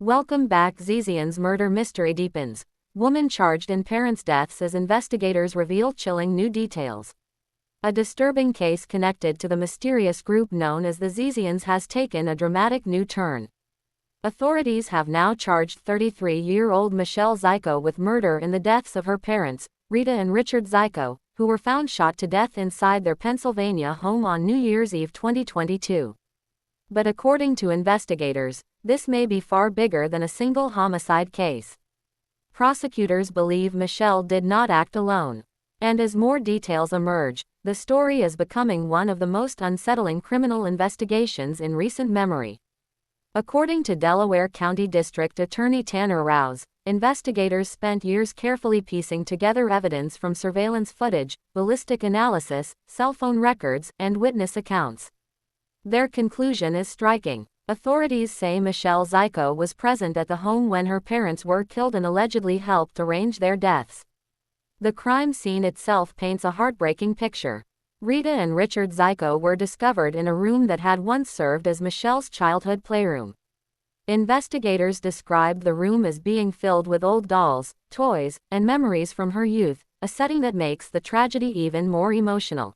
Welcome back. Zizians murder mystery deepens. Woman charged in parents' deaths as investigators reveal chilling new details. A disturbing case connected to the mysterious group known as the Zizians has taken a dramatic new turn. Authorities have now charged 33-year-old Michelle Zajko with murder in the deaths of her parents, Rita and Richard Zajko, who were found shot to death inside their Pennsylvania home on New Year's Eve 2022. But according to investigators, this may be far bigger than a single homicide case. Prosecutors believe Michelle did not act alone. And as more details emerge, the story is becoming one of the most unsettling criminal investigations in recent memory. According to Delaware County District Attorney Tanner Rouse, investigators spent years carefully piecing together evidence from surveillance footage, ballistic analysis, cell phone records, and witness accounts. Their conclusion is striking. Authorities say Michelle Zajko was present at the home when her parents were killed and allegedly helped arrange their deaths. The crime scene itself paints a heartbreaking picture. Rita and Richard Zajko were discovered in a room that had once served as Michelle's childhood playroom. Investigators described the room as being filled with old dolls, toys, and memories from her youth, a setting that makes the tragedy even more emotional.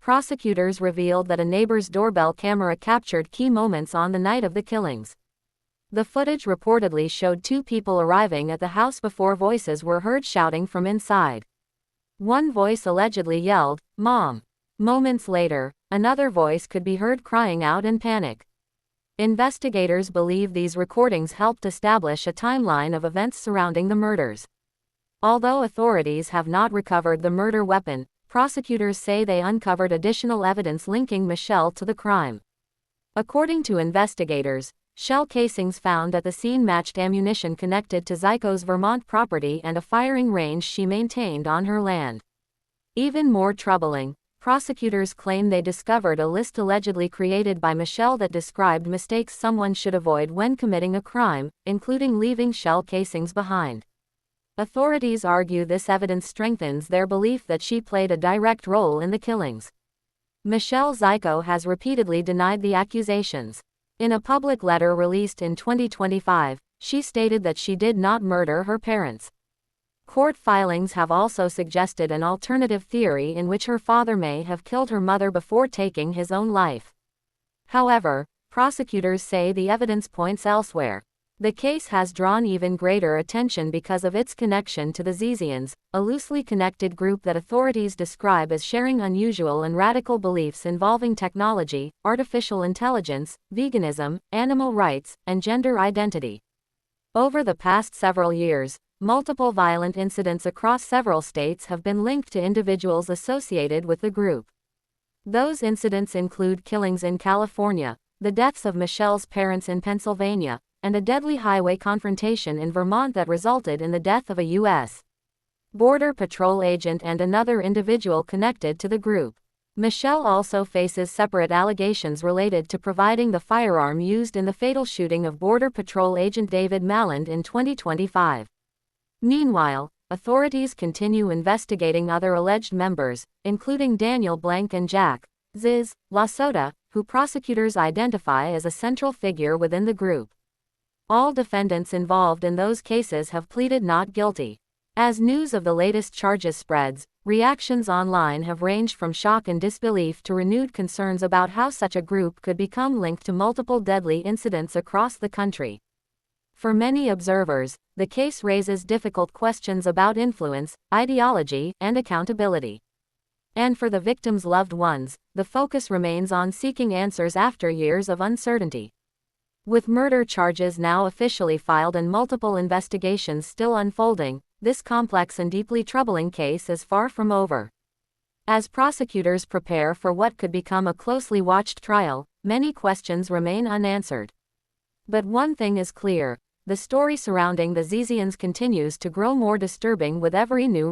Prosecutors revealed that a neighbor's doorbell camera captured key moments on the night of the killings. The footage reportedly showed two people arriving at the house before voices were heard shouting from inside. One voice allegedly yelled, "Mom." Moments later, another voice could be heard crying out in panic. Investigators believe these recordings helped establish a timeline of events surrounding the murders. Although authorities have not recovered the murder weapon, prosecutors say they uncovered additional evidence linking Michelle to the crime. According to investigators, shell casings found at the scene matched ammunition connected to Zajko's Vermont property and a firing range she maintained on her land. Even more troubling, prosecutors claim they discovered a list allegedly created by Michelle that described mistakes someone should avoid when committing a crime, including leaving shell casings behind. Authorities argue this evidence strengthens their belief that she played a direct role in the killings. Michelle Zajko has repeatedly denied the accusations. In a public letter released in 2025, she stated that she did not murder her parents. Court filings have also suggested an alternative theory in which her father may have killed her mother before taking his own life. However, prosecutors say the evidence points elsewhere. The case has drawn even greater attention because of its connection to the Zizians, a loosely connected group that authorities describe as sharing unusual and radical beliefs involving technology, artificial intelligence, veganism, animal rights, and gender identity. Over the past several years, multiple violent incidents across several states have been linked to individuals associated with the group. Those incidents include killings in California, the deaths of Michelle's parents in Pennsylvania, and a deadly highway confrontation in Vermont that resulted in the death of a U.S. Border Patrol agent and another individual connected to the group. Michelle also faces separate allegations related to providing the firearm used in the fatal shooting of Border Patrol agent David Malland in 2025. Meanwhile, authorities continue investigating other alleged members, including Daniel Blank and Jack Ziz Lasota, who prosecutors identify as a central figure within the group. All defendants involved in those cases have pleaded not guilty. As news of the latest charges spreads, reactions online have ranged from shock and disbelief to renewed concerns about how such a group could become linked to multiple deadly incidents across the country. For many observers, the case raises difficult questions about influence, ideology, and accountability. And for the victims' loved ones, the focus remains on seeking answers after years of uncertainty. With murder charges now officially filed and multiple investigations still unfolding, this complex and deeply troubling case is far from over. As prosecutors prepare for what could become a closely watched trial, many questions remain unanswered. But one thing is clear: the story surrounding the Zizians continues to grow more disturbing with every new